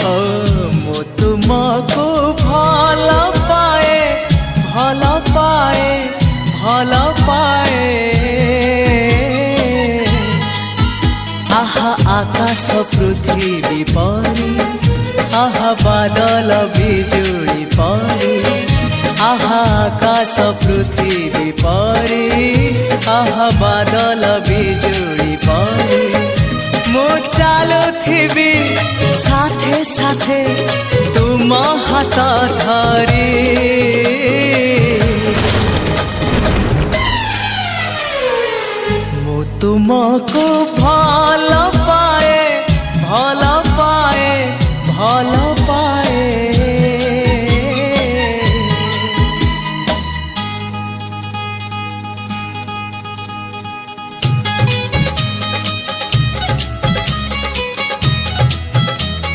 ओ मु तुमको भल पाए भल पाए भल पाए आहा आकाश पृथ्वी परी आहा बादल बिजुली परी आहा आकाश पृथ्वी परी आहा बादल बिजुली परी मु चालुथिबी साथे साथे तुम हाथ धरी मु तुमको